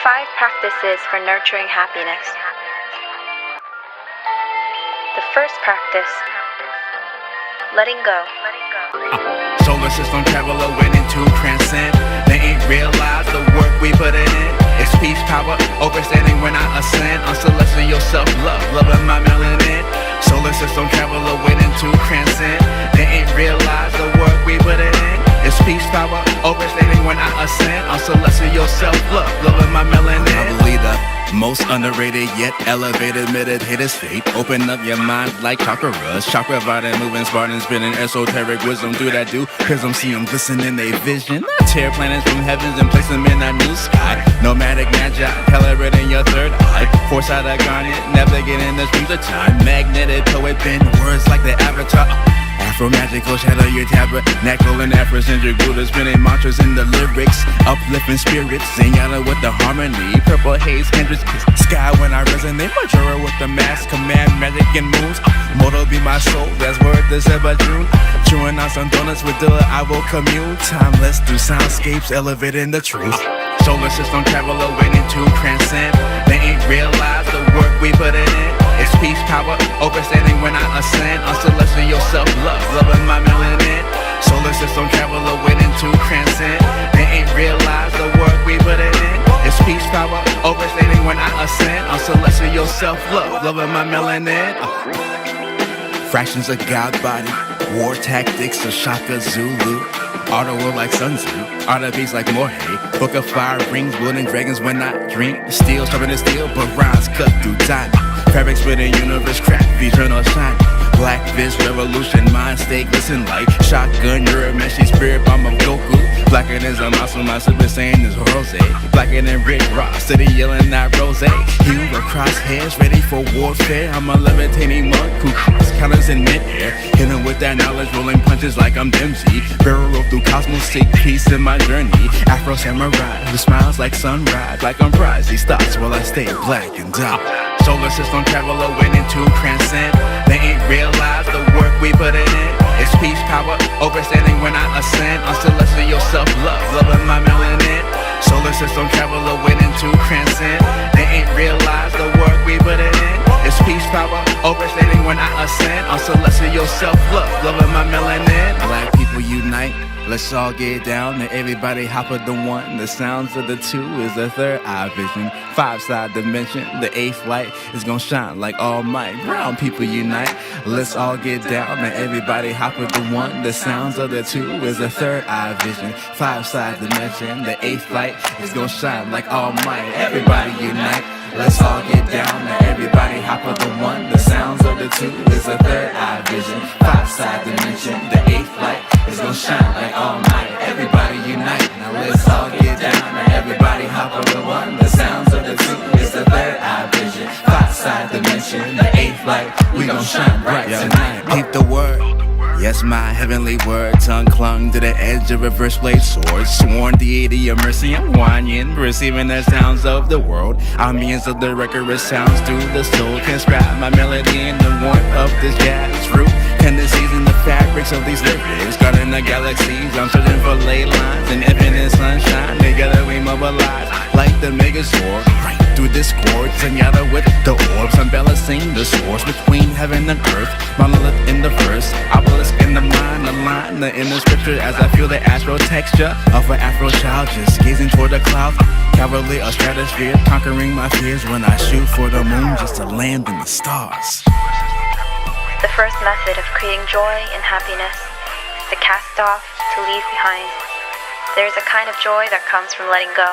5 practices for nurturing happiness. The first practice, letting go. Solar system traveler waiting to transcend. They ain't realize the work we put in. It's peace, power, overstanding when I ascend. On celestial self-love, loving my melanin. Solar system traveler waiting to transcend. They ain't realize the work we put in. It's peace, power, overstanding when I ascend. On celestial self-love, loving my melanin. I believe the most underrated yet elevated meditative state. Open up your mind like chakras. Chakra vibing, moving, sparting, spinning esoteric wisdom. Do that do? Prism, see them glisten in their vision. Tear planets from heavens and place them in a new sky. Nomadic magi, calibrating your third eye. Foresight of garnet, navigating the streets of time. Magnetic poet, bend words like the avatar. Afro magical shadow your tabernacle and Afrocentric Buddha spinning mantras in the lyrics, uplifting spirits, Zenyatta with the harmony, purple haze, Kendrick's sky when I resonate, Majora with the mass, command magic and moves, Moto be my soul, that's word December June, chewing on some donuts with Dilla, I will commune, timeless through soundscapes, elevating the truth. Solar system traveler waiting to transcend. They ain't realize the work we put in. It's peace, power, overstanding when I ascend. On celestial self-love, loving my melanin. Solar system traveler waiting to transcend. They ain't realize the work we put in. It's peace, power, overstanding when I ascend. On celestial self-love, loving my melanin. Fractions of God body, war tactics of Shaka Zulu. Art of world like Sun Tzu, art of peace like Morhei. Book of fire rings, wielding dragons when I dream. Steel, sharpening steel, but rhymes cut through time. Fabric spinning universe, crack, eternal shine. Black fist revolution, mind state, listen like shotgun, Urameshi, spirit bomb of Goku. Blacker than Zamasu, my super saiyan is Rose. Blacker than Rick Ross, city yelling that Rose. Hue across hairs, ready for warfare. I'm a levitating monk who cross counters in midair. Hitting with that knowledge, rolling punches like I'm Dempsey. Barrel roll through cosmos, seek peace in my journey. Afro samurai who smiles like sunrise, like I'm prized. These thoughts while I stay black and dark. Solar system traveler waiting to transcend. They ain't realize the work we put in. It's peace, power, overstanding when I ascend. On celestial self-love, loving my melanin. Solar system traveler waiting to transcend. They ain't realize the work we put in. It's peace, power, overstanding when I ascend. On celestial self-love, loving my melanin. Black people unite. Let's all get down and everybody hop at the one. The sounds of the two is the third eye vision. 5-side dimension, the 8th light is gonna shine like all might. Brown people unite. Let's all get down and everybody hop at the one. The sounds of the two is the third eye vision. 5-side dimension, the 8th light is gonna shine like all might. Everybody unite. Let's all get down and everybody hop at the one. The sounds of the two is the third eye vision. 5-side dimension, the 8th light is gonna shine like all night. Everybody unite. Now let's all get down and everybody hop on the one. The sounds of the two is the third eye vision. 5-side dimension, the 8th light. We gon' shine bright tonight. Keep the word. Yes, my heavenly word, tongue clung to the edge of reverse blade sword. Sworn deity of mercy, I'm whining, receiving the sounds of the world. Ambience of the record sounds through the soul. Can scrap my melody in the warmth of this jazz root. Tendencies in the fabrics of these lyrics. Guarding the galaxies, I'm searching for ley lines and infinite sunshine. Together we mobilize like the Megazord. Right through discord, Zenyatta with the orbs. I'm balancing the source between heaven and earth. Monolith in the verse, obelisk in the mind. Align the inner scripture as I feel the astral texture of an Afro child just gazing toward the clouds. Cavalry or stratosphere, conquering my fears when I shoot for the moon just to land in the stars. The first method of creating joy and happiness is to cast off, to leave behind. There is a kind of joy that comes from letting go.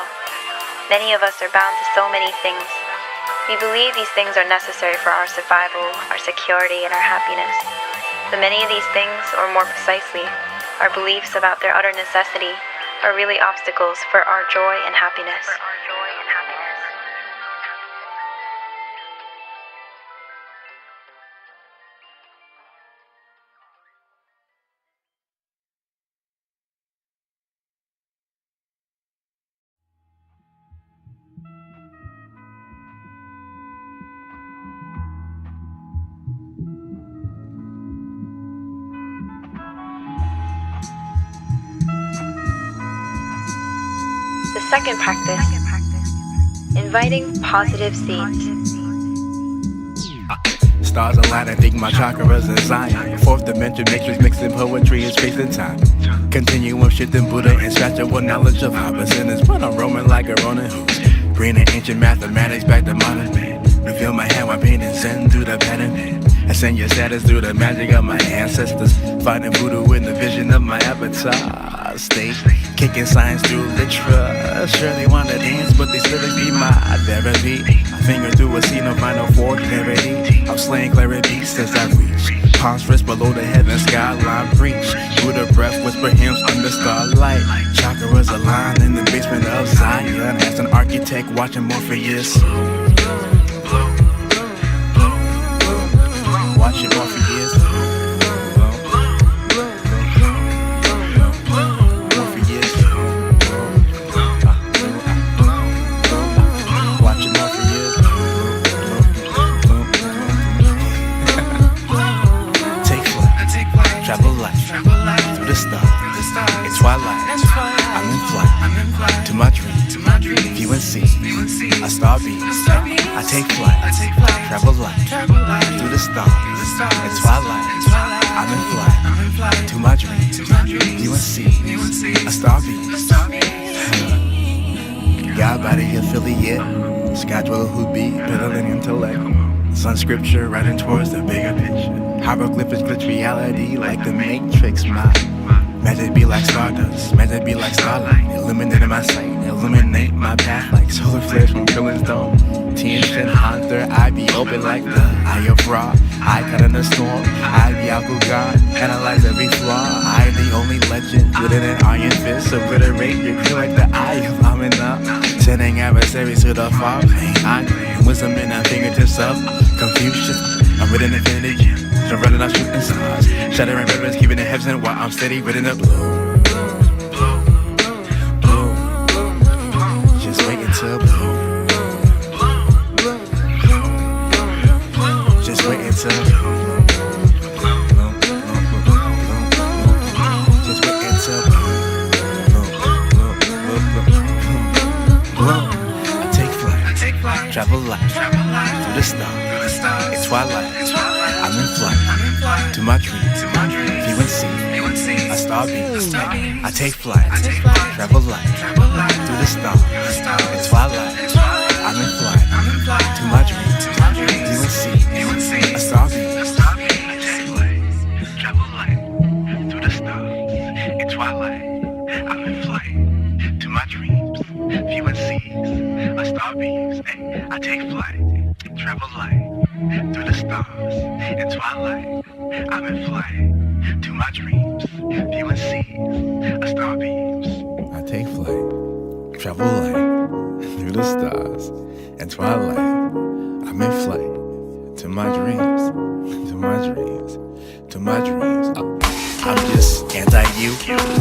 Many of us are bound to so many things. We believe these things are necessary for our survival, our security, and our happiness. But many of these things, or more precisely, our beliefs about their utter necessity, are really obstacles for our joy and happiness. The second practice, inviting positive seeds. Stars align, I think my chakras in Zion. Fourth dimension matrix mixing poetry and space and time. Continuum shifting Buddha and spiritual knowledge of opposites. But I'm roaming like a Ronin who's bringing ancient mathematics back to modern man. Reveal my hand while painting Zen through the pattern pen. Ascend your status through the magic of my ancestors. Finding voodoo in the vision of my avatar. Stay kicking signs through literature. Sure they wanna dance, but they still be my therapy. I finger through a scene of final fork clarity. I'm slaying clarities as I reach. Palms rest below the heaven skyline breach. Through the breath whisper hymns under starlight. Chakras align in the basement of Zion. As an architect watching Morpheus. Watching Morpheus. Travel light through the stars. It's twilight. I'm in flight to my dream. View and see a star beam. I take flight. Travel light through the stars. It's twilight. I'm in flight to my dream. View and see a star beam. God body affiliate. Schedule who be peddling intellect. Sun scripture riding towards the bigger picture. Hieroglyphics glitch reality like the Matrix. My magic be like stardust, magic be like starlight. Illuminating my sight, illuminate my path like solar flares from Killin's dome. Tension hunter, I be open like the eye of Ra. I cut in the storm, I be Alku God. Analyze every flaw, I the only legend within an iron fist. Obliterate your crew like the eye of Amina. Sending adversaries to the far plane. I claim wisdom in our fingertips of confusion. I'm within infinity gym. So running out shooting stars. Shattering rivers, keeping it heaven while I'm steady within the blue. Blue. Just wait until blue. Just wait until blue. Just wait until blue. I take flight. Travel light through the stars. It's twilight. I'm in flight to my dream. View and see a star beam. I take flight. Travel light through the stars. It's twilight. I'm in flight to my dream. View and see a star beam. Travel light through the stars. It's twilight. I'm in flight to my dreams. View and see a star beams. I take flight. Travel light through the stars in twilight. I'm in flight to my dreams. View and see a star beams. I take flight. Travel light through the stars in twilight. I'm in flight to my dreams. To my dreams. To my dreams. I'm just anti-you,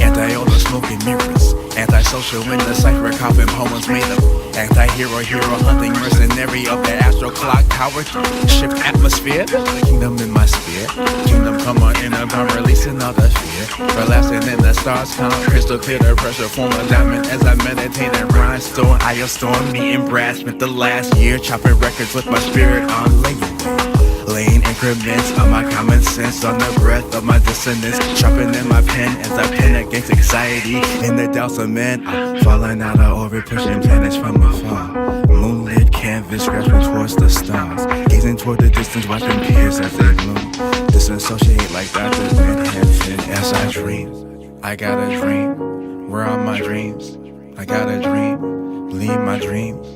anti-all the smoking mirrors, anti-social in the cipher coffin poems made of anti-hero, hero hunting mercenary of the astral clock tower ship atmosphere. Kingdom in my sphere, kingdom come on in a bomb releasing all the fear. Relaxing in the stars count, crystal clear the pressure form a diamond as I meditate and rhinestone. I storm me in brass with the last year, chopping records with my spirit on layaway. Laying increments of my common sense on the breath of my dissonance. Chopping in my pen as I pen against anxiety. In the doubts of men, I'm falling out of orbit, pushing planets from afar. Moonlit canvas, scratching towards the stars. Gazing toward the distance, watching peers as they bloom. Disassociate like Dr. Manhattan as I dream. I got a dream. Where are my dreams? I got a dream. Believe my dreams.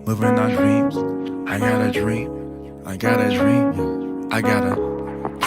Moving on dreams. I got a dream. I got a dream, I got a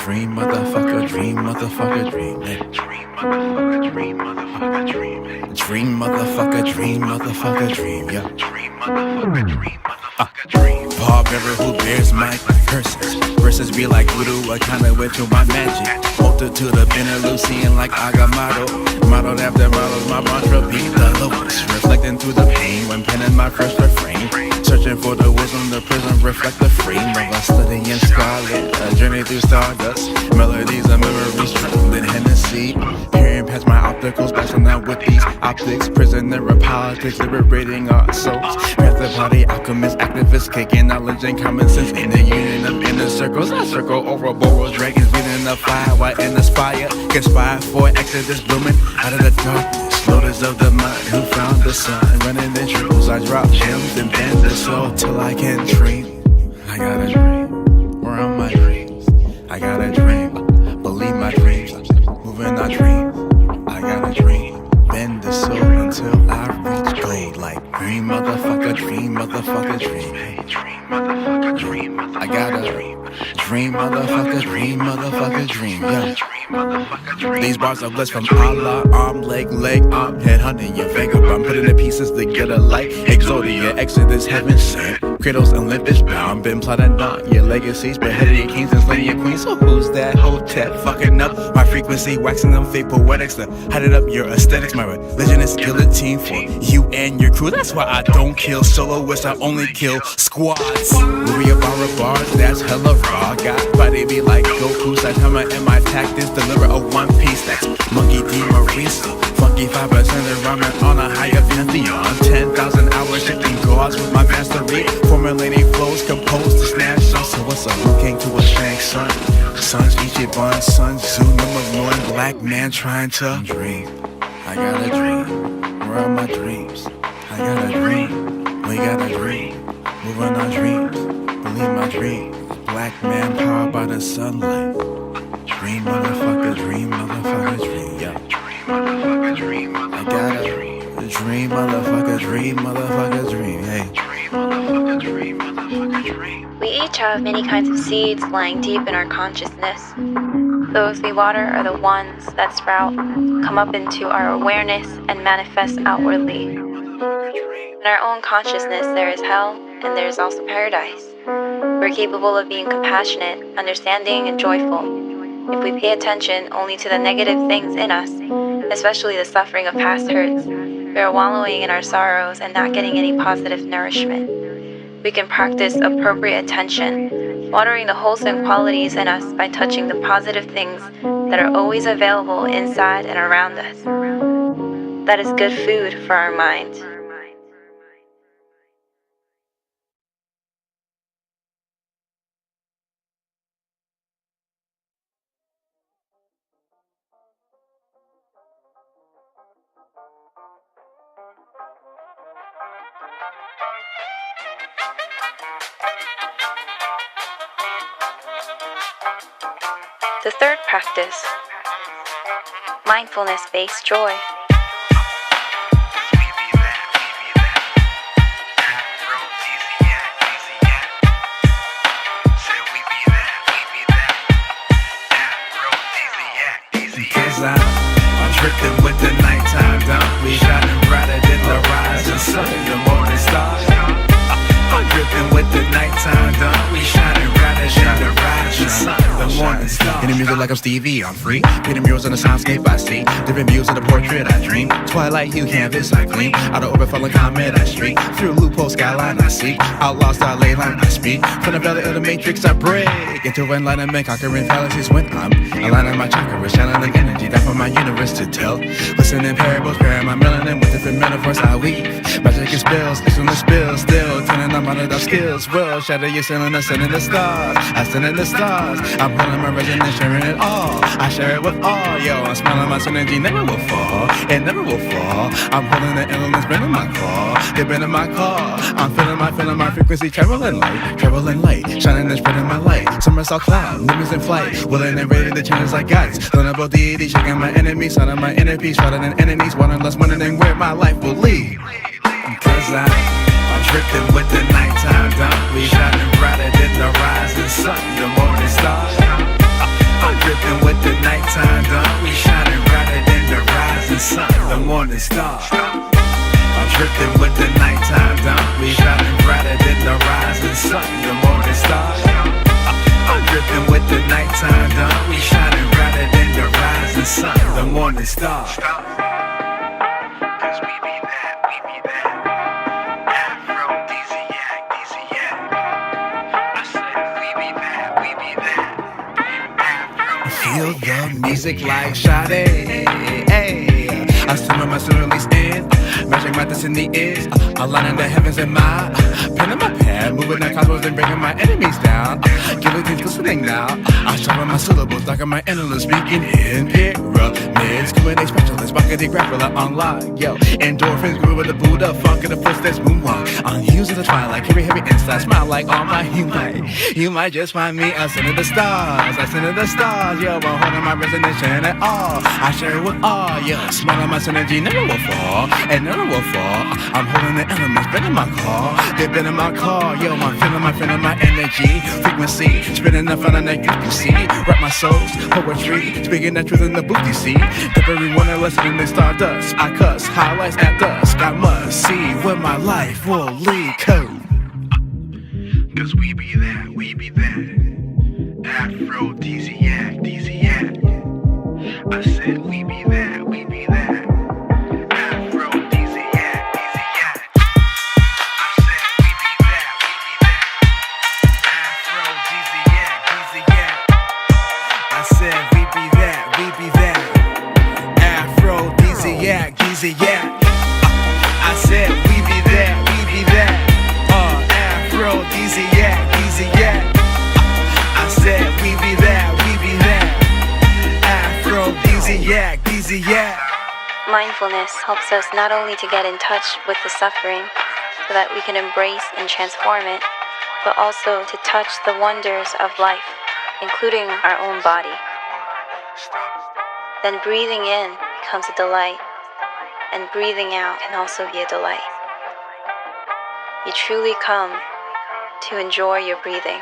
dream, motherfucker, dream, motherfucker, dream, yeah. Dream, motherfucker, dream, motherfucker, dream, yeah. Dream, motherfucker, dream, motherfucker, dream, yeah. Dream, motherfucker, dream, motherfucker, dream. Paul Bearer who bears my curses. Verses be like voodoo, a kind of witch with my magic. Multitude of Lucian like Agamotto. Modeled after models, my mantra be the Lotus. Reflecting through the pain when penning my first refrain. Searching for the wisdom, the prism reflect the frame of a study in scarlet. A journey through stardust. Melodies and memories trapped in Hennessy. Peering past my opticals, blasting out with these optics. Prisoner of politics, liberating our souls. Path of party alchemist, activists, kicking knowledge and common sense in the union of inner circles. I circle over boros, dragons breathing the fire, white and aspire, conspire for exodus blooming out of the darkness. Lotus of the mud, who found the sun, running in truths. I drop gems and bend the soul till I can dream. I got a dream, where are my dreams? I got a dream, believe my dreams, moving our dreams. I got a dream, bend the soul until I reach gold. Like dream, motherfucker, dream, motherfucker, dream. Hey, dream, motherfucker, dream, motherfucker, I got a dream, motherfucker, dream, motherfucker, dream. Yeah. These bars are blessed from Allah, arm, leg, arm, head hunting your vagabond, putting the pieces together like Exodia, Exodus, heaven sent. Cradles Olympus bound, been plotting on your legacies, beheaded your kings and slaying your queens. So who's that hotep fucking up my frequency, waxing them fake poetics to hide it up your aesthetics? My religion is guillotine for you and your crew. That's why I don't kill soloists, I only kill squads. Movie about bars, that's hella raw. Got body be like Goku, Saitama, and my tactics deliver a one piece. That's Monkey D. Maurice, funky 5% of ramen on a higher pantheon. 10,000 hours shifting gods with my mastery, formulating flows composed to snatch. So what's up? Who came to a thank son? Sons Ichiban, Sun Tzu, number one black man trying to dream. I got a dream, where are my dreams? I got a dream, we got a dream, moving our dreams, believe my dreams. Black man powered by the sunlight. Dream, motherfucker, dream, motherfucker, dream. Yeah. Dream, motherfucker, dream, motherfucker, I got a dream, motherfucker, dream, motherfucker, dream. Hey. Dream, motherfucker, dream, motherfucker, dream. We each have many kinds of seeds lying deep in our consciousness. Those we water are the ones that sprout, come up into our awareness, and manifest outwardly. In our own consciousness, there is hell, and there is also paradise. We're capable of being compassionate, understanding, and joyful. If we pay attention only to the negative things in us, especially the suffering of past hurts, we are wallowing in our sorrows and not getting any positive nourishment. We can practice appropriate attention, watering the wholesome qualities in us by touching the positive things that are always available inside and around us. That is good food for our mind. The third practice, mindfulness-based joy. I'm drifting with the nighttime dawn. We shining brighter than the rising sun, the morning stars. I'm drifting with the nighttime dawn. We shining brighter than the rising sun, the morning stars. Hitting music like I'm Stevie, I'm free. Painting murals on the soundscape I see. Different views of the portrait I dream. Twilight hue canvas I gleam. Out of orbit falling comet I streak. Through loophole skyline I seek. Outlaw star ley line I speak. From the belly of the matrix I break into enlightenment, conquering fallacies when I'm aligning my chakras, channeling energy down from my universe to tell. Listening parables, pairing my melanin with different metaphors I weave. Magic and spells, listen to spills, still turning on my skills. Will shatter your ceiling, I send in the stars. I send in the stars. I'm pulling my resonance, sharing it all. I share it with all. Yo, I'm smelling my synergy, never will fall. It never will fall. I'm pulling the elements, bending my claw. They're bending my claw. I'm feeling my frequency, traveling light, shining and spreading my light. Somersault cloud, movements in flight, willing and ready to change like gods. Learn about deity, checking my enemies, signing my inner peace, rather than enemies, wanting less, wondering where my life will lead. Cause I'm drifting with the nighttime dawn. We shining brighter than the rising sun, the morning stars. I'm drifting with the nighttime dawn. We shining brighter than the rising sun, the morning stars. I'm drifting with the nighttime dawn. We shining brighter than the rising sun, the morning stars. I'm drifting with the nighttime dawn. We shining brighter than the rising sun, the morning stars. Feel the music like Sade. I swim in my release in. Watching my destiny is aligning the heavens in my pen in my pad, moving the cosmos and bringing my enemies down. Guillotine's listening now. I sharpen my syllables like I'm my endless speaking in pyramids. Q&A specialist, buckety grappler unlock. Yo, endorphins grew with the Buddha, funk in the footsteps, moonwalk. On the hues of the twilight, carry heavy inside, smile like all my you might just find me ascending the stars, ascending the stars. Yo, but holding my resonation at all. I share it with all. Yo, smile on my synergy, never will fall, and never will fall. I'm holding the elements, bending my call. They've been in my car. Yo, I'm feeling my energy, frequency, spinning the fun that you see. Rap my soul's poetry, speaking the truth in the booth, you see. Tip everyone a lesson in the stardust. I cuss, highlights at dusk. I must see where my life will lead. Cause we be that. Aphrodisiac. I said we be that. Aphrodisiac. I said we be that. Aphrodisiac. I said we be that. Aphrodisiac. I said we be that. Aphrodisiac. I said we be that. Aphrodisiac. Mindfulness helps us not only to get in touch with the suffering so that we can embrace and transform it, but also to touch the wonders of life, including our own body. Then breathing in becomes a delight, and breathing out can also be a delight. You truly come to enjoy your breathing.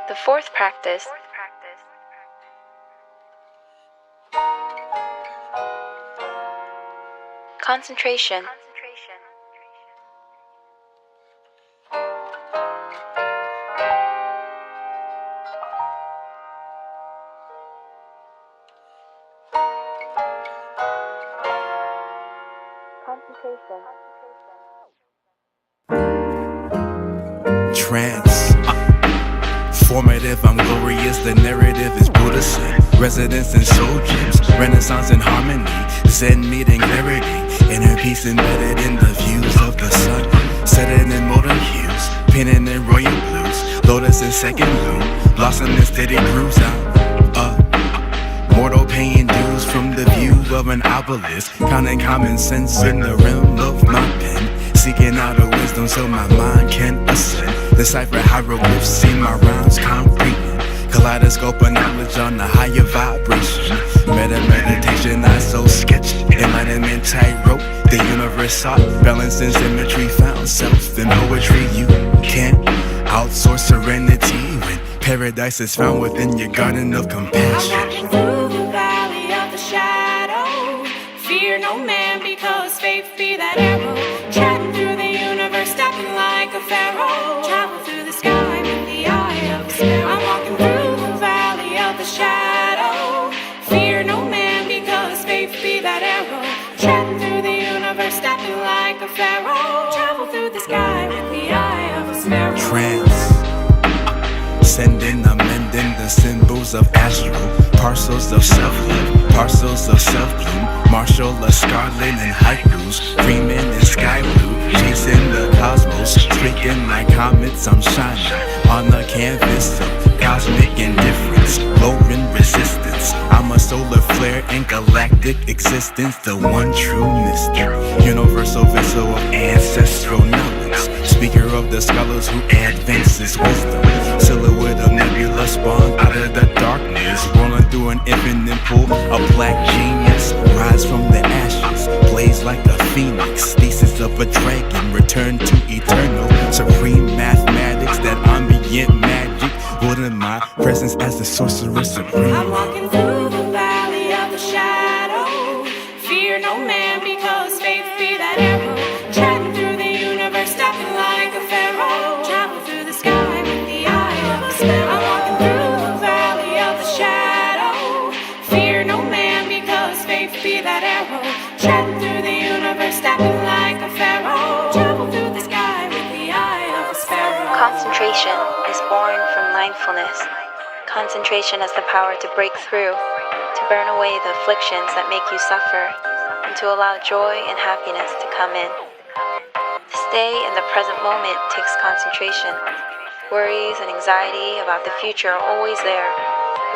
The fourth practice concentration. Trance. Formative, I'm glorious, the narrative is Buddhist. Residence in soul gems, renaissance and harmony, Zen meeting clarity, inner peace embedded in the views of the sun. Setting in modern hues, pinning in royal blues, Lotus in second bloom, blossom in steady grooves out. Mortal paying dues from the view of an obelisk, counting common sense in the realm of my pen. Seeking out a wisdom so my mind can ascend. Decipher hieroglyphs, see my rhymes comprehend. Kaleidoscope of knowledge on a higher vibration. Meditation, I so sketched. Enlightenment tightrope, the universe sought. Balance and symmetry, found self in poetry. You can't outsource serenity when paradise is found within your garden of compassion. I'm walking through the valley of the shadow. Fear no man because faith be that arrow. Treading through the universe, stepping like a pharaoh. Travel through the sky with the eye of a sparrow. I'm walking through the valley of the shadow. Fear no man because faith be that arrow. Treading through the universe, stepping like a pharaoh. Travel through the sky with the eye of a sparrow. Trance. Sending, amending the symbols of astral, parcels of self-love, parcels of self-gloom, martial of scarlet and haikus, dreaming in sky blue, chasing the cosmos, streaking like comets, I'm shining on the canvas of cosmic indifference, lowering resistance. I'm a solar flare in galactic existence, the one true mystic, universal vessel of ancestral knowledge, speaker of the scholars who advances wisdom, silhouette of nebula spawned out of the darkness, rolling through an infinite pool of black genius, rise from the ashes, blaze like a phoenix, thesis of a dragon, return to eternal, supreme mathematics, that ambient magic, holding my presence as the sorcerer supreme. I'm walking through the valley of the shadow. Fear no man because faith be that arrow. Treading through the universe, stepping like a pharaoh. Travel through the sky with the eye of a sparrow. I'm walking through the valley of the shadow. Fear no man because faith be that arrow. Treading through the universe, stepping like a pharaoh. Travel through the sky with the eye of a sparrow. Concentration is born from mindfulness. Concentration has the power to break through, to burn away the afflictions that make you suffer, and to allow joy and happiness to come in. To stay in the present moment takes concentration. Worries and anxiety about the future are always there,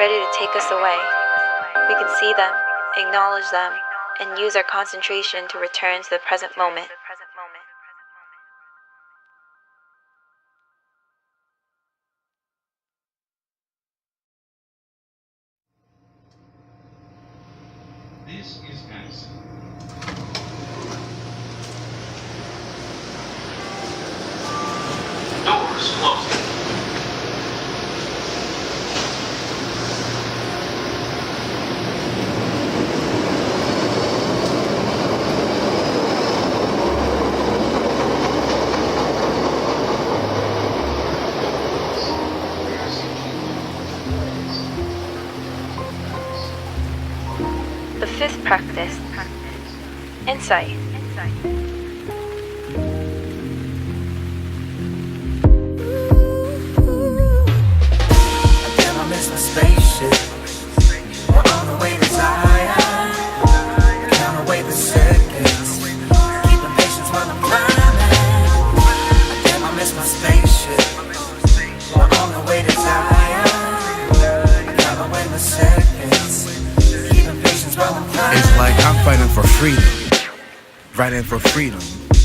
ready to take us away. We can see them, acknowledge them, and use our concentration to return to the present moment. This is Madison. Doors closing. The fifth practice, insight. Again, I miss my spaceship. We're on the way to Zion. Count away the seconds. Keeping patience while I'm climbing. Again, I miss my spaceship. We're on the way to Zion. Count away the seconds. It's like I'm fighting for freedom, writing for freedom,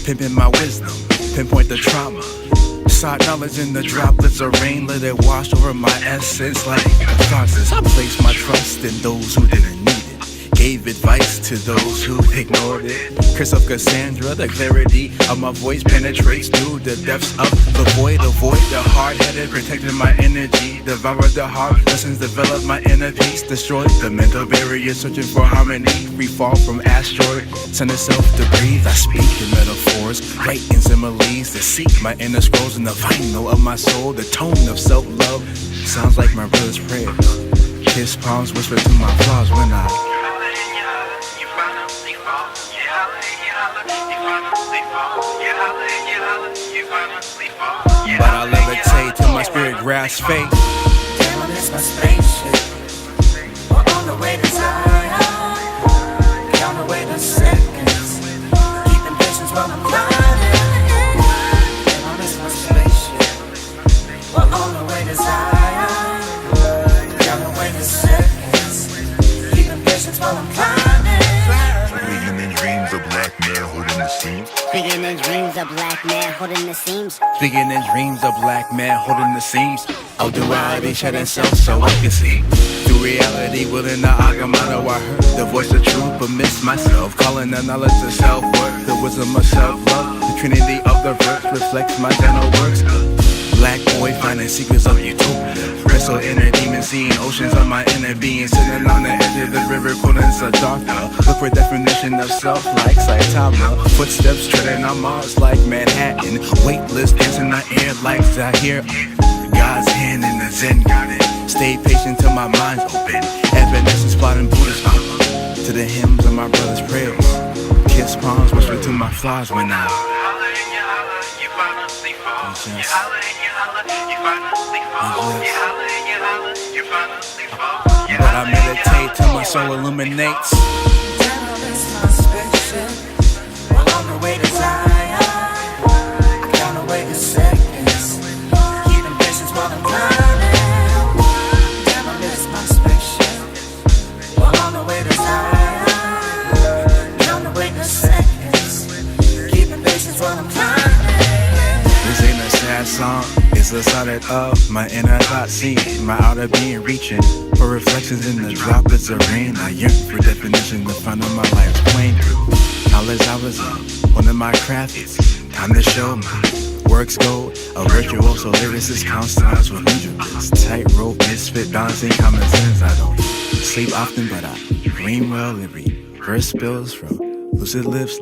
pimping my wisdom, pinpoint the trauma. Sought knowledge in the droplets of rain, let it wash over my essence like a process. I placed my trust in those who didn't need it, gave advice to those who ignored it. Curse of Cassandra, the clarity of my voice penetrates through the depths of the void. Avoid the hard-headed, protecting my energy, devour the hard lessons, develop my inner peace, destroy the mental barrier, searching for harmony, free fall from asteroid, send itself to breathe. I speak in metaphors, write in similes, to seek my inner scrolls in the vinyl of my soul. The tone of self-love sounds like my brother's prayer. Kiss palms, whisper to my flaws when I but I levitate till my spirit grasps faith. Damn, I miss my spaceship. We're on the way to Zion. Count away the seconds. Keeping patience while I'm climbing. Damn, I miss my spaceship. We're on the way to Zion. Count away the seconds. Keeping patience while I'm climbing. Speaking in dreams of black man holding the seams. Speaking in dreams of black man holding the seams. Speaking in dreams of black man holding the seams of duality, shedding self so I can see through reality. Within the Agamotto, I heard the voice of truth, but missed myself. Calling the knowledge of self-worth, the wisdom of self-love. The trinity of the verse reflects my general works. Black boy finding secrets of utopia. Wrestle inner demons, seeing oceans of my inner being. Sitting on the edge of the river, quoting Sadaka. Look for definition of self like Saitama. Footsteps treading on Mars like Manhattan. Weightless dancing the air like Zahir. God's hand in the Zen garden. Stay patient till my mind's open. Evanescence plotting Buddhist to the hymns of my brother's prayers. Kiss palms, whisper to my flaws when I but I meditate till my soul illuminates. Damn, I miss my spaceship. We're on the way to Zion. I count away the seconds. Keeping patience while I'm climbing. Damn, I miss my spaceship. We're on the way to Zion. Count away the seconds. Keeping patience while I'm climbing. This ain't a sad song, it's a sonnet of my inner thought seeing, my outer being reaching for reflections in the droplets of rain. I yearn for definition to find my life's plain through knowledge I was up, one of my crafts. Time to show my works go. A virtuoso lyricist count stars with numerous tightrope misfit, balancing common sense. I don't sleep often, but I dream well. Every verse spills from lucid lips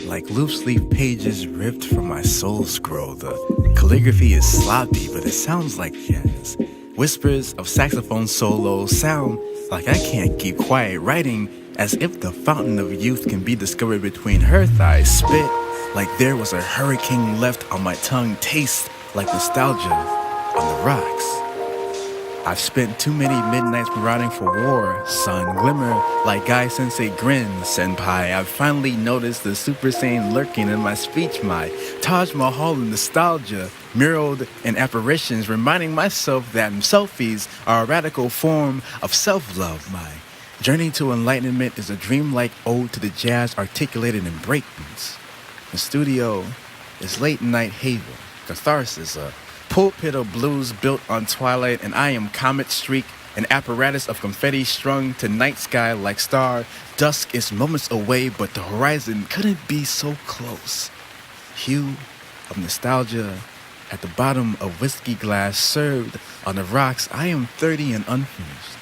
like loose leaf pages ripped from my soul scroll. The calligraphy is sloppy, but it sounds like jazz. Whispers of saxophone solos sound like I can't keep quiet, writing as if the fountain of youth can be discovered between her thighs. Spit like there was a hurricane left on my tongue, taste like nostalgia on the rocks. I've spent too many midnights marauding for war. Sun glimmer like Guy Sensei grins, senpai. I've finally noticed the Super Saiyan lurking in my speech. My Taj Mahal of nostalgia, muraled in apparitions, reminding myself that selfies are a radical form of self-love. My journey to enlightenment is a dreamlike ode to the jazz articulated in breakbeats. The studio is late night haven, catharsis, a pulpit of blues built on twilight, and I am Comet Streak, an apparatus of confetti strung to night sky like star. Dusk is moments away, but the horizon couldn't be so close. Hue of nostalgia at the bottom of whiskey glass served on the rocks. I am 30 and unfinished,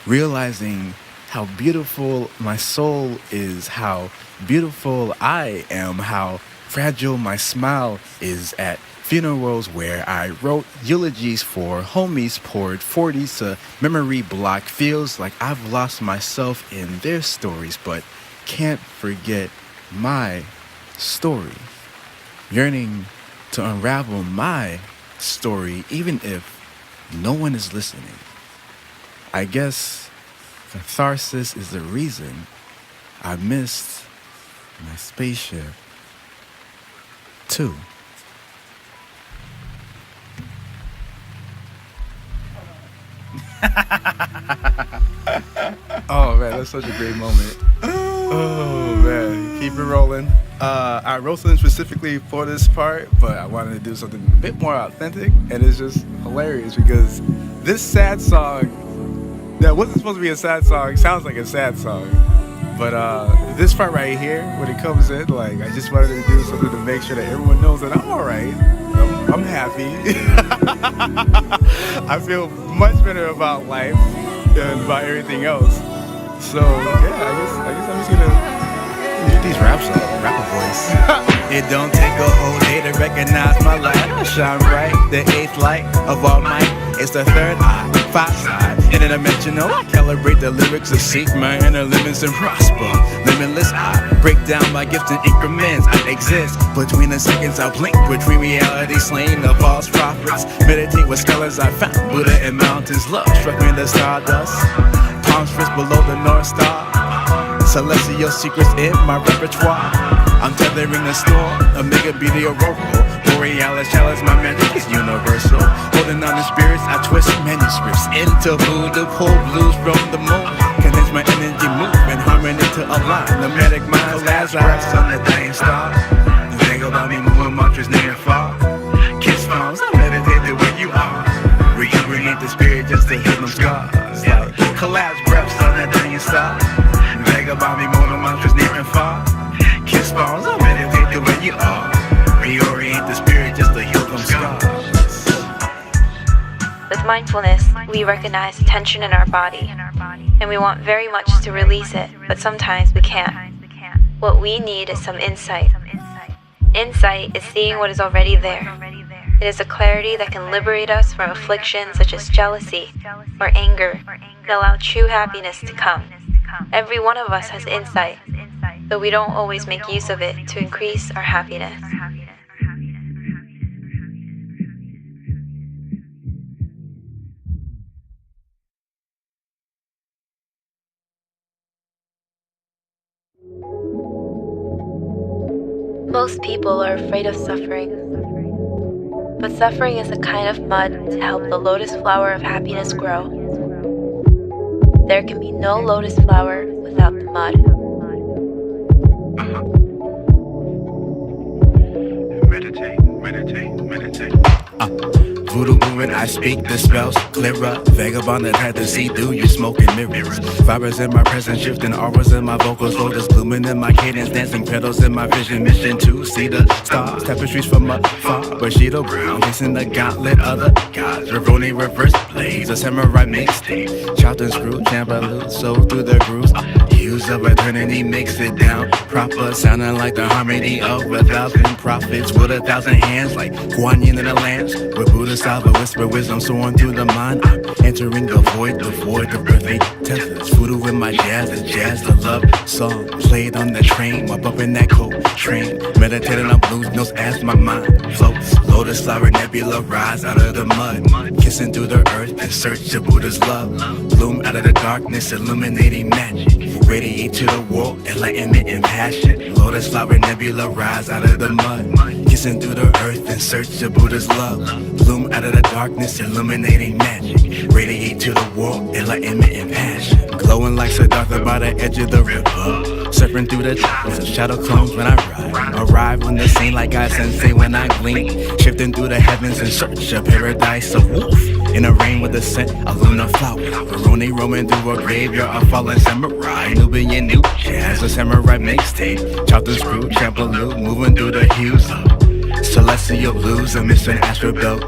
realizing how beautiful my soul is, how beautiful I am, how fragile my smile is at funerals where I wrote eulogies for homies, poured 40s to memory block. Feels like I've lost myself in their stories, but can't forget my story. Yearning to unravel my story, even if no one is listening. I guess catharsis is the reason I missed my spaceship too. Oh man, that's such a great moment. Oh man, keep it rolling. I wrote something specifically for this part, but I wanted to do something a bit more authentic, and it's just hilarious because this sad song that wasn't supposed to be a sad song sounds like a sad song. But this part right here, when it comes in, like, I just wanted to do something to make sure that everyone knows that I'm alright. I'm happy. I feel much better about life and about everything else. So yeah, I guess I'm just gonna do these rapper voice. It don't take a whole day to recognize my light. I shine bright, the eighth light of all might. It's the third eye, five side, interdimensional. I calibrate the lyrics to seek my inner limits and prosper. Limitless, I break down my gifts in increments. I exist between the seconds. I blink between reality, slain the false prophets. Meditate with scholars I found. Buddha and mountains, love struck me in the stardust. Palms first below the North Star. Celestial secrets in my repertoire. I'm tethering the storm, a mega beauty aurora. Borealis chalice, my magic is universal. Holding on to spirits, I twist manuscripts into voodoo, pull blues from the moon. Condense my energy, move in harmony to align. Nomadic minds, last rest on the dying star. You think about me moving mantras near and far. Kiss phones, I meditate the way you are. Rejuvenate the spirit just to heal them scars. Like collapse breaths on that dying star. Vegabond moving mantras near and far. Kiss phones, I meditate the way you are. Reorient the spirit just to heal them scars. With mindfulness, we recognize the tension in our body, and we want very much to release it, but sometimes we can't. What we need is some insight. Insight is seeing what is already there. It is a clarity that can liberate us from afflictions such as jealousy or anger and allow true happiness to come. Every one of us has insight, but we don't always make use of it to increase our happiness. Most people are afraid of suffering, but suffering is a kind of mud to help the lotus flower of happiness grow. There can be no lotus flower without the mud. Meditate. Voodoo moving, I speak the spells clearer. Vagabond that had to see through you smoking mirrors. Vibers in my presence, shifting auras in my vocals. Lotus blooming in my cadence, dancing petals in my vision. Mission to see the stars, tapestries from afar. Bushido brown, facing the gauntlet of the gods. Ravoni reverse blaze, a samurai mixtape. Chopped and screwed, chambaloo, so through the grooves. hues of eternity mix it down. Proper sounding like the harmony of 1,000 prophets with 1,000 hands like Guan Yin in the lands. With Buddha style, the whisper wisdom soaring through the mind. I'm entering the void of earthly tethers. Voodoo in my jazz, the love song played on the train while bumping that cold train. Meditating on blues notes as my mind floats. Lotus flower nebula rise out of the mud, kissing through the earth in search of Buddha's love. Bloom out of the darkness, illuminating magic. Radiate to the world, enlightenment and passion. Lotus flower nebula rise out of the mud, kissing through the earth in search of Buddha's love. Bloom out of the darkness, illuminating magic. Radiate to the world, enlightenment and passion. Glowing like Siddhartha by the edge of the river, surfing through the times of shadow clones when I ride. Arrive on the scene like God Sensei when I gleam, shifting through the heavens in search of paradise. So woof, in the rain with the scent of lunar flower. Veroni roaming through a graveyard of fallen samurai. Nubian new jazz, a samurai mixtape. Chopped and screwed, trampoline, moving through the hues of celestial blues, a missing astral belt.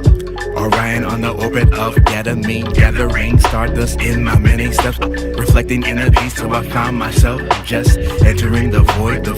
Orion on the orbit of Ganymede, gathering stardust in my many steps, reflecting inner peace till I found myself just entering the void of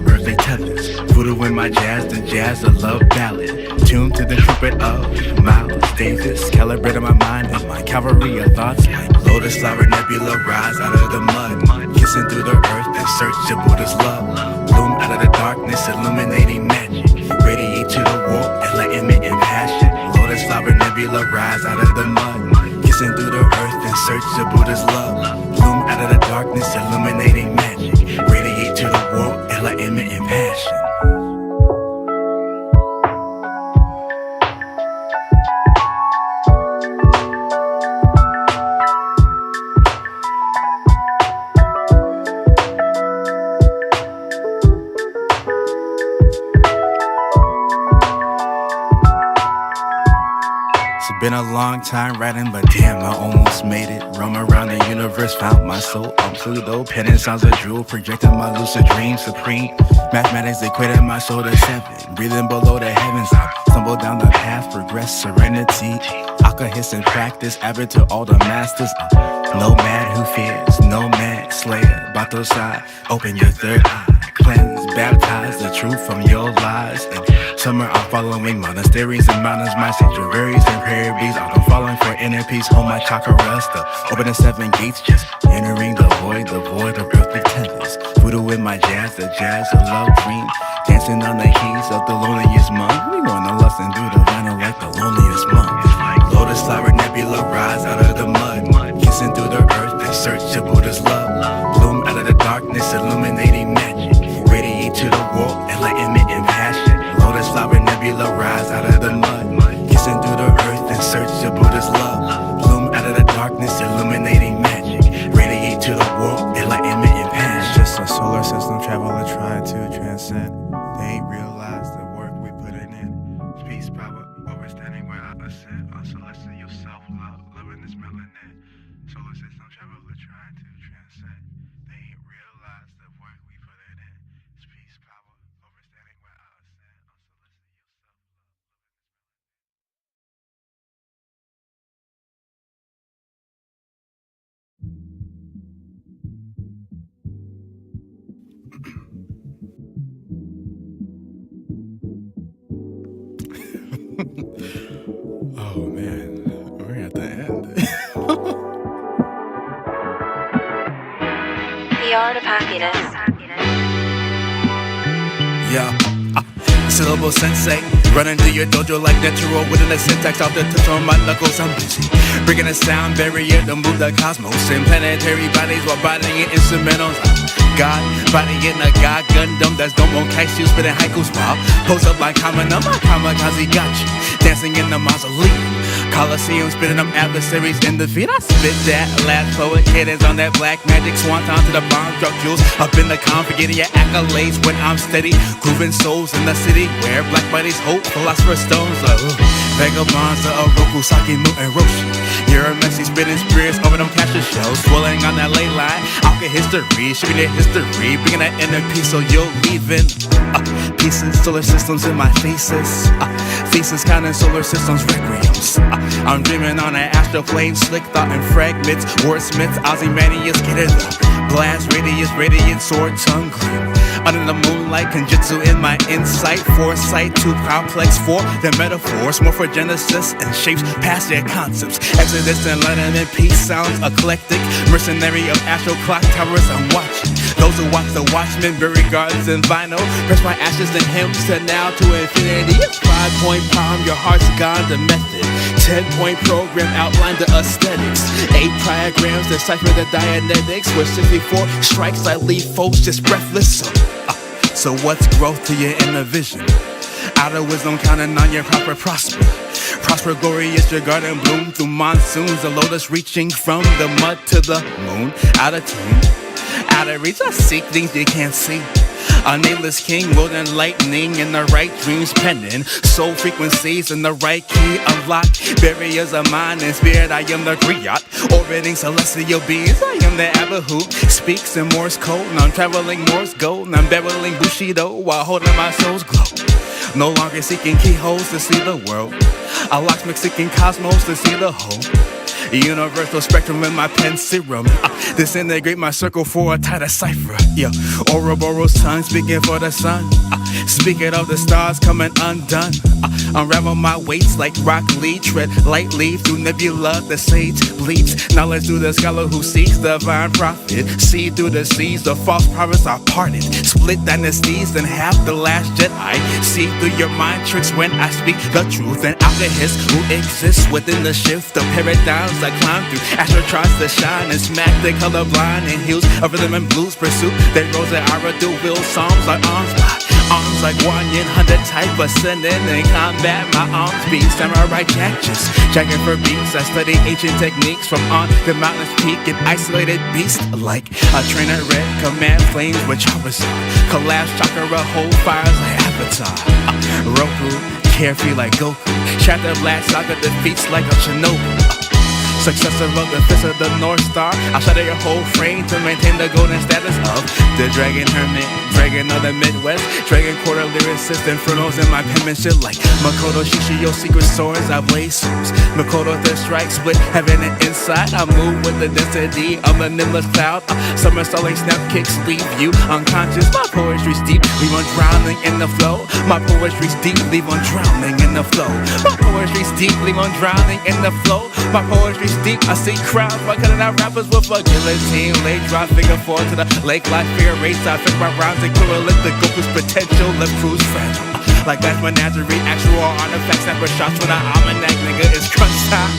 earthly tethers. Voodoo in my jazz, the jazz, a love ballad, tuned to the trumpet of Miles Davis, calibrating my mind and my cavalry of thoughts like Lotus flower nebula rise out of the mud, kissing through the earth in search of Buddha's love. Bloom out of the darkness, illuminating magic, radiate to the world, enlightenment and passion. Lotus flower nebula rise out of the mud, kissing through the earth in search of Buddha's love. Bloom out of the darkness, illuminating magic, radiate to the world, enlightenment and passion. Been a long time riding, but damn, I almost made it. Roam around the universe, found my soul on Pluto. Penning sounds of drool, projecting my lucid dreams supreme. Mathematics equated my soul to 7. Breathing below the heavens, I stumble down the path, progress, serenity. Alchemist in practice, avid to all the masters. Nomad who fears, nomad slayer. Batosai, open your third eye. Cleanse, baptize the truth from your lies. And summer I'm following monasteries and mountains, my sanctuaries and prairie bees. I'm falling for inner peace, hold my chakra rest up. Open the 7 gates, just entering the void of earthly tethers. Voodoo in my jazz, the jazz of love dream. Dancing on the keys of the loneliest monk. We wanna listen through the vinyl like the loneliest monk. Lotus flower nebula rise out of the mud, kissing through the earth in search of Buddha's love. Bloom out of the darkness, illuminating magic, radiate to the world, enlightenment and passion. Lotus flower nebula rise out of the mud, kissing through the earth in search of Buddha's love. Bloom out of the darkness, illuminating magic, radiate to the world, enlightenment and passion. Just a solar system traveler trying to transcend. They ain't realized the work we put in. Peace, power, overstanding where I ascend. Also listen yourself, loving this melanin. Solar system traveler trying to transcend. They ain't realized the work we put in. Peace, power, overstanding where I ascend. Also listen yourself, oh man, we're at the end. The art of happiness. Yeah. Syllable sensei, running through your dojo like Netero with the syntax off the touch on my knuckles. I'm busy breaking a sound barrier to move the cosmos and planetary bodies while bodying instrumentals. God, body in a God Gundam that's don't want cashew, spitting haikus while pose up like Kamina, my kamikaze got you dancing in the mausoleum. Coliseum, spitting up adversaries in the feet. I spit that last poet cadence on that black magic swanton to the bomb drop jewels up in the calm, forgetting your accolades when I'm steady. Grooving souls in the city where black bodies hope, philosopher's stones like Vegabonds of Oroku, Saki, Mu, and Roshi. You're a messy spitting spirits over them capture shows, swirling on that ley line. I'll get history, shipping their history, bringing that inner peace so you're leaving. Pieces, solar systems in my faces. Faces counting solar systems, requiems. I'm dreaming on an astral plane, slick thought and fragments. Wordsmiths, Ozymandias, get it up. Blast radius, radiant sword, tongue gleam. Under the moonlight, conjutsu in my insight. Foresight, too complex for the metaphors. More for genesis and shapes past their concepts. Exodus, enlightenment, peace sounds eclectic. Mercenary of astral clock towers, I'm watching. Those who watch the Watchmen, bury gardens in vinyl. Press my ashes and hymns to now to infinity. 5-point palm, your heart's gone, the method. 10-point program outline the aesthetics. 8 diagrams decipher the Dianetics. With 64 strikes I leave folks just breathless. So what's growth to your inner vision? Outer wisdom counting on your proper prosper. Prosper glorious your garden bloom through monsoons. The lotus reaching from the mud to the moon. Out of tune, out of reach, I seek things you can't see. A nameless king, wielding lightning in the right dreams pending. Soul frequencies in the right key unlocked. Barriers of mind and spirit, I am the griot. Orbiting celestial beings, I am the Abahu. Speaks in Morse code, and I'm traveling Morse gold. And I'm babbling Bushido while holding my soul's glow. No longer seeking keyholes to see the world. A locksmith seeking cosmos to see the whole. Universal spectrum in my pen serum. Disintegrate my circle for a tighter cipher. Yeah, Ouroboros tongue speaking for the sun. Speaking of the stars coming undone. Unravel my weights like Rock Lee. Tread lightly through nebula, the sage bleeds. Knowledge through the scholar who seeks the divine prophet. See through the seas, the false prophets are parted. Split dynasties and half the last Jedi. See through your mind tricks when I speak the truth. And alchemists who exist within the shift of paradigms I climb through. Astro tries to shine and smack the colorblind and hues of rhythm and blues pursue. They rose at Ira do will songs like arms like Wanyan, 100 type ascending in combat. My arms beat samurai jacks, jacking for beats. I study ancient techniques from on the mountain's peak. An isolated beast like a trainer red command flames with choppers on. Collapse chakra hold fires like Avatar. Roku carefree like Goku. Chapter Black Saga defeats like a Shinobu. Successor of the fist of the North Star. I'll shatter your whole frame to maintain the golden status of the Dragon Hermit, Dragon of the Midwest, Dragon Quarter lyricist, infernos in my penmanship like Makoto Shishio, secret swords, I blaze swords. Makoto the strike, split heaven and inside. I move with the density of a nimbless cloud. Somersaulting snap kicks leave you unconscious. My poetry's deep, leave on drowning in the flow. My poetry's deep, leave on drowning in the flow. My poetry's deep, leave on drowning in the flow. My poetry's deep, I see crowds by cutting out rappers with a guillotine. Late drop, figure 4 to the lake like fear race. I think my rhymes equivalent to Goku's potential. Left cruise fragile. Like that's menagerie, actual artifacts, snapper shots when I almanac, nigga, it's crunch time.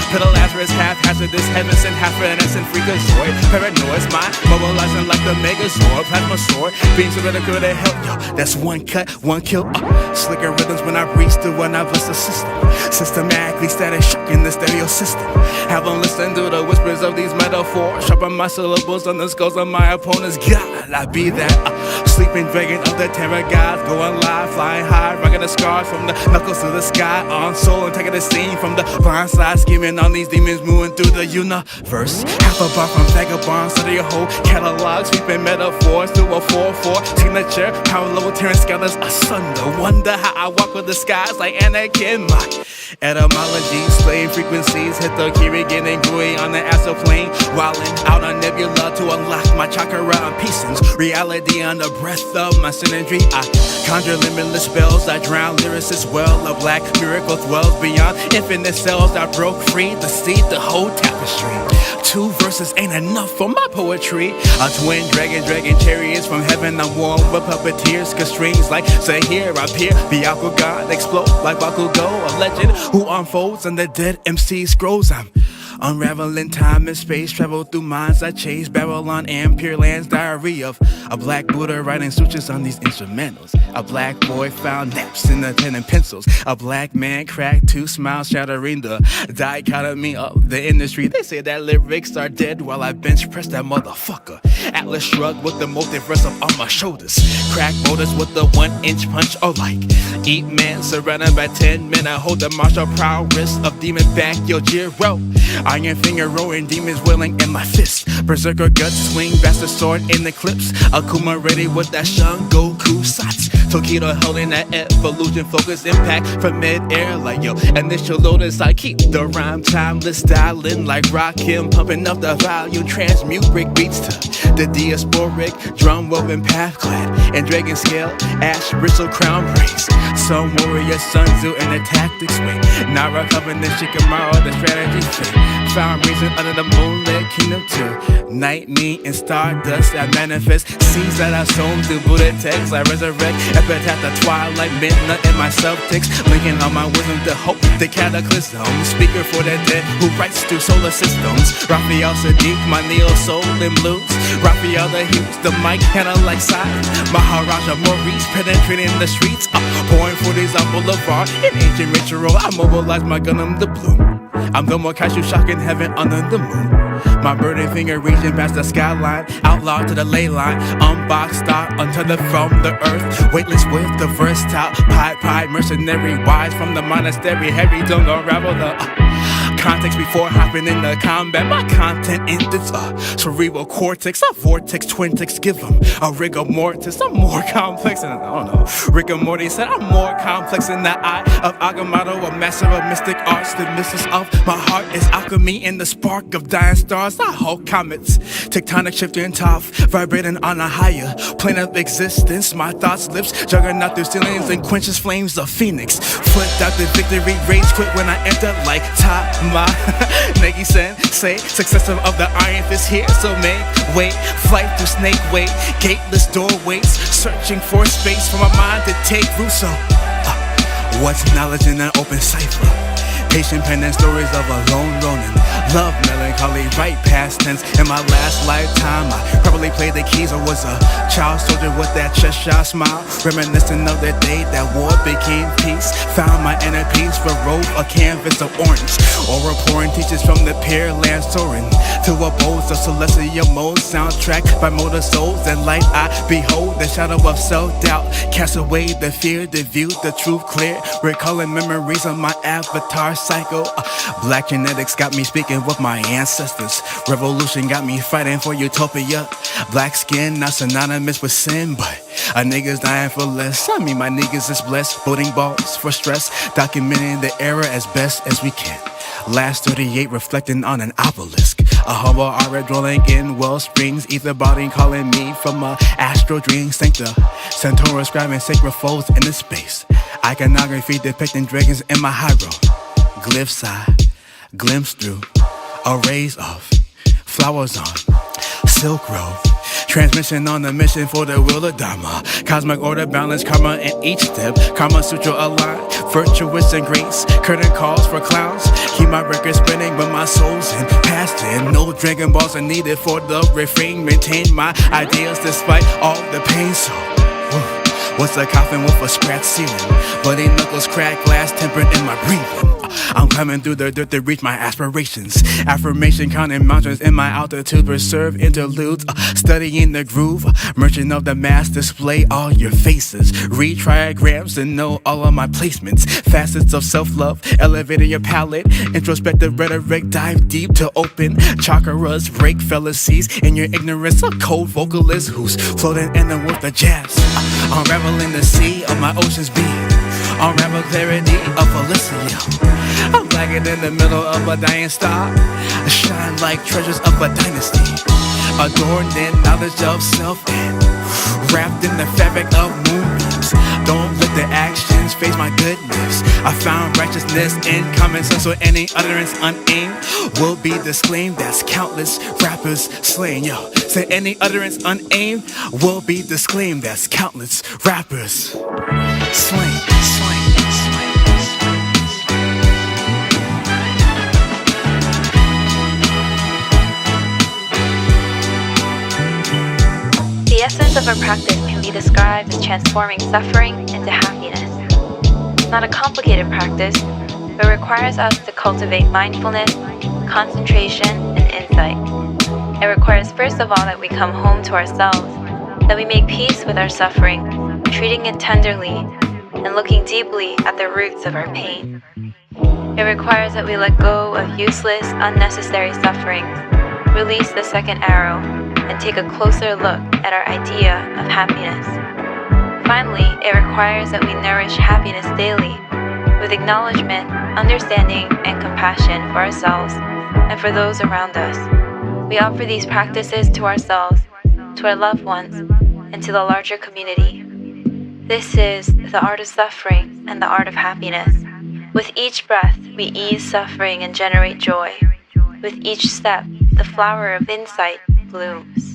Pedal Lazarus, half hazardous, heavens and half an essence, freakazoid. Paranoid, mind mobilizing like the Megazord. Plasma sword, being so critical to help, yo. That's one cut, one kill. Slicker rhythms when I breathe through when I bless the system. Systematically static shocking the stereo system. Have them listen to the whispers of these metaphors. Sharpen my syllables on the skulls of my opponents. God, I be that sleeping dragon of the terror gods. Going live, flying high, rocking the scars from the knuckles to the sky. On soul and taking the scene from the blind side. Scheming on these demons moving through the universe. Half a bar from Vegabond, study your whole catalog. Sweeping metaphors through a 4-4 signature. Power level tearing scholars asunder. Wonder how I walk with the skies like Anakin. My etymology, slaying frequencies. Hit the key getting gluey on the astral plane. Wilding out on nebula to unlock my chakra and pieces. Reality on the breath of my synergy. I conjure limitless spells. I drown lyricists well. A black miracle dwells beyond infinite cells. I broke free to see the whole tapestry. 2 verses ain't enough for my poetry. A twin dragon chariots from heaven. I'm warm with puppeteers. Cause strings like say here appear. Byakugan explode like Bakugo. A legend who unfolds and the dead MC scrolls. I'm unraveling time and space, travel through minds I chase. Babylon and Pure Land's diary of a black Buddha writing sutras on these instrumentals. A black boy found naps in the pen and pencils. A black man cracked 2 smiles, shattering the dichotomy of the industry. They say that lyrics are dead while I bench press that motherfucker. Atlas shrugged with the multiverse up on my shoulders. Crack motors with the 1-inch punch, or like eat man surrounded by 10 men. I hold the martial prowess of demon back, yo Jiro. Iron finger rolling, demons willing in my fist. Berserker guts swing, bastard sword in the clips. Akuma ready with that Shun Goku Sats. Tokido holding that evolution, focus impact from mid-air like yo. Initial Lotus, I keep the rhyme timeless, styling like Rakim, pumping up the volume, transmute brick beats to the diasporic, drum woven path clad, and dragon scale, ash bristle crown breaks. Some warrior Sun Tzu in the tactics way. Nara covering the Shikamaru, the strategy fit. Found reason under the moonlit kingdom to night me and stardust that manifest. Seeds that I sown through Buddha texts. I resurrect epitaph the twilight, midnight in my subtext. Linking all my wisdom to hope the cataclysm. Speaker for the dead who writes through solar systems. Raphael Sadiq, my neo soul and blues. Raphael the hues, the mic handle like side. Maharaja Maurice penetrating the streets. Pouring 40s on Boulevard. In ancient ritual, I mobilize my gunum to bloom. I'm the Mokaishu shocking heaven under the moon. My burning finger reaching past the skyline, outlawed to the ley line, unboxed out untethered from the earth, weightless with the versatile, pied mercenary, wise from the monastery, heavy don't unravel the context before hopping into combat. My content in this cerebral cortex, a vortex, twin text, give them a rigor mortis. I'm more complex than, I don't know, rigor mortis said I'm more complex than the eye of Agamotto, a master of mystic arts, the mistress of my heart is alchemy in the spark of dying stars. I hold comets, tectonic shifting top, vibrating on a higher plane of existence. My thoughts lips juggernaut through ceilings and quenches flames of phoenix. Foot out the victory, rage quit when I enter like my Negi say successor of the iron fist here, so make way, flight through snake way, gateless doorways, searching for space for my mind to take root. So what's knowledge in an open cipher? Patient penning stories of a lone ronin. Love melancholy, right past tense. In my last lifetime, I probably played the keys or was a child soldier with that Cheshire smile. Reminiscent of the day that war became peace. Found my inner peace for rope, a canvas of orange. Aura pouring teachers from the pier land soaring to abodes of celestial mode. Soundtrack by motor souls and light I behold. The shadow of self-doubt cast away the fear, the view, the truth clear. Recalling memories of my avatar cycle. Black genetics got me speaking with my ancestors. Revolution got me fighting for utopia. Black skin not synonymous with sin, but a nigga's dying for less. I mean my niggas is blessed. Voting balls for stress. Documenting the era as best as we can. Last 38 reflecting on an obelisk. A humble aura dwelling in well springs. Ether body calling me from a astral dream. Sancta Centaurus scribing sacred folds in the space. Iconography depicting dragons in my hydro. Glyphs I glimpse through. Arrays of flowers on Silk Road. Transmission on the mission for the will of Dharma. Cosmic order, balance, karma in each step. Karma Sutra aligned, virtuous and grace. Curtain calls for clowns. Keep my record spinning, but my soul's in past tense. No Dragon Balls are needed for the refrain. Maintain my ideals despite all the pain. So, what's a coffin with a scratched ceiling? Bloody knuckles crack glass tempered in my breathing. I'm climbing through the dirt to reach my aspirations. Affirmation counting mountains in my altitude. Preserve interludes, studying the groove. Merchant of the mass, display all your faces. Read triagrams and know all of my placements. Facets of self-love, elevating your palate. Introspective rhetoric, dive deep to open chakras. Break fallacies in your ignorance. A cold vocalist who's floating in and with the jazz. Unraveling the sea of my ocean's being. Unravel clarity of Felicity. I'm lagging in the middle of a dying star. Shine like treasures of a dynasty. Adorned in knowledge of self and wrapped in the fabric of moonbeams. Don't let the actions face my goodness. I found righteousness in common sense, so any utterance unaimed will be disclaimed. That's countless rappers slain. Yo, say any utterance unaimed will be disclaimed. That's countless rappers slain. The essence of our practice can be described as transforming suffering into happiness. It's not a complicated practice, but requires us to cultivate mindfulness, concentration, and insight. It requires first of all that we come home to ourselves, that we make peace with our suffering, treating it tenderly, and looking deeply at the roots of our pain. It requires that we let go of useless, unnecessary suffering, release the second arrow, and take a closer look at our idea of happiness. Finally, it requires that we nourish happiness daily with acknowledgement, understanding, and compassion for ourselves and for those around us. We offer these practices to ourselves, to our loved ones, and to the larger community. This is the art of suffering and the art of happiness. With each breath, we ease suffering and generate joy. With each step, the flower of insight blooms.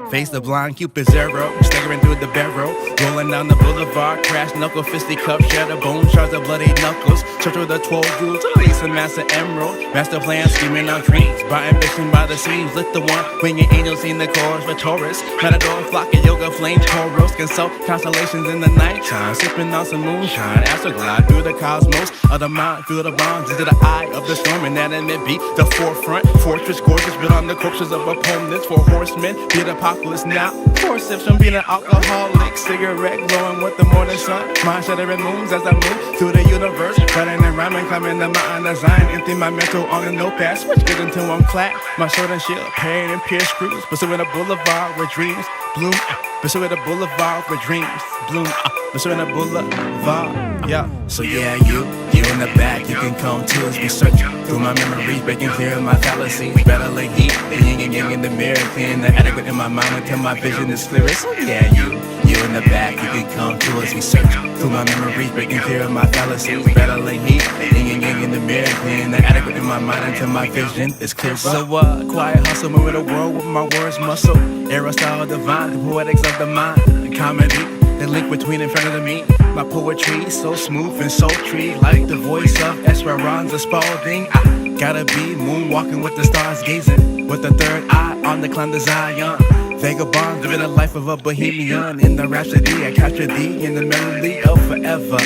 Face the blind Cupid zero, staggering through the barrel, rolling down the boulevard, crash knuckle, fisticuff, shatter bone shards of bloody knuckles, search with the 12 jewels, lace and master emerald, master plan, scheming on dreams, by ambition by the seams, lit the one, winging angels in the chorus for Taurus, matador, flock of yoga, flame, toros, consult constellations in the nighttime, sipping on some moonshine, astral glide through the cosmos, of the mind, through the bonds, into the eye of the storm, and that it be the forefront, fortress, gorgeous, built on the corpses of opponents, for horsemen, be the apocalypse now, 4 sips from being an alcoholic, cigarette glowing with the morning sun, mind shattering moons as I move through the universe, writing and rhyming, climbing the mountain design, empty my mental on the notepad, switch good until I'm clapped, my sword and shield, pain and pierced screws, pursuing a boulevard where dreams bloom, pursuing a boulevard where dreams bloom, pursuing a boulevard, yeah. So yeah, you in the back, you can come to us, be searching through my memories, breaking clear of my fallacies, battling heat, the yin and yang in the mirror, clearing the adequate in my mind until my vision is clearest. So yeah, you in the back, you can come to us, be searching through my memories, breaking clear of my fallacies, battling heat, the yin and yang in the mirror, clearing the adequate in my mind until my vision is clear. So quiet hustle, moving the world with my words muscle, Aristotle divine, the poetics of the mind, comedy, the link between in front of me. My poetry so smooth and sultry, like the voice of Esperanza Spalding. I gotta be moonwalking with the stars, gazing with the third eye on the climb to Zion. Vagabond, living the life of a bohemian. In the rhapsody, I capture thee in the melody of forever.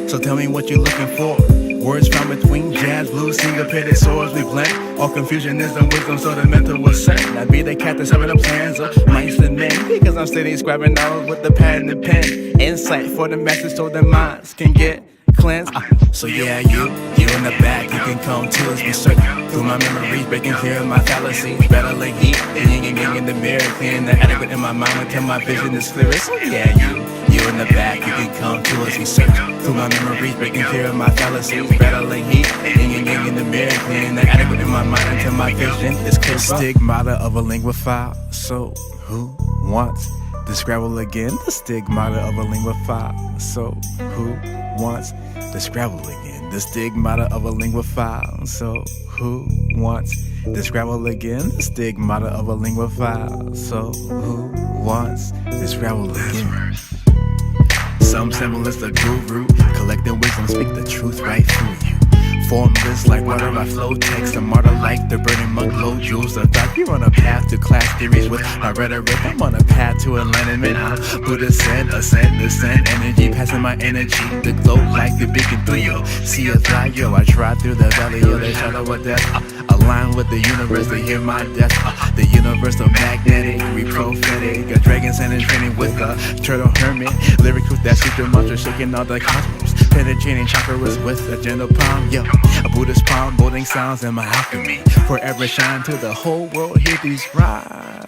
So tell me what you're looking for. Words found between jazz, blues, syncopated swords we blend. All confusion is the wisdom, so the mental was sent. I be the cat that's having the plans of mice and men, because I'm steady scribing out with the pad and the pen. Insight for the masses so their minds can get cleansed. So yeah, you in the back, you can come to us, be searching through my memories, breaking clear of my fallacies, battling heat, the yin and yang in the mirror, clearing the adequate in my mind until my vision is clearest. So yeah, you in the back, you can come to us, be searching through my memories, breaking clear of my fallacies, battling heat, the yin and yang in the mirror, clearing the adequate in my mind until my vision is clear. Stigmata of a linguophile, so who wants the Scrabble again? The stigmata of a linguophile, so who wants the Scrabble again? The stigmata of a linguophile, so who wants the Scrabble again? The stigmata of a linguophile, so who wants the Scrabble again? Some semblance of guru, collecting wisdom, speak the truth right through you. Formless like water, I flow text, a martyr like the burning monk, low jewels of thought. You're on a path to class theories with my rhetoric. I'm on a path to enlightenment. Buddha said, ascend, descend, energy, passing my energy. The glow like the beacon through you. See a light, yo, I try through the valley of the shadow of death. Align with the universe to hear my death. The universe of magnetic, prophetic. A dragon sending training with a turtle hermit. Lyric with that secret mantra, shaking all the cosmos. Penetrating chakras with a gentle palm, yo. A Buddhist palm, molding sounds in my alchemy. Forever shine till the whole world hear these rhymes.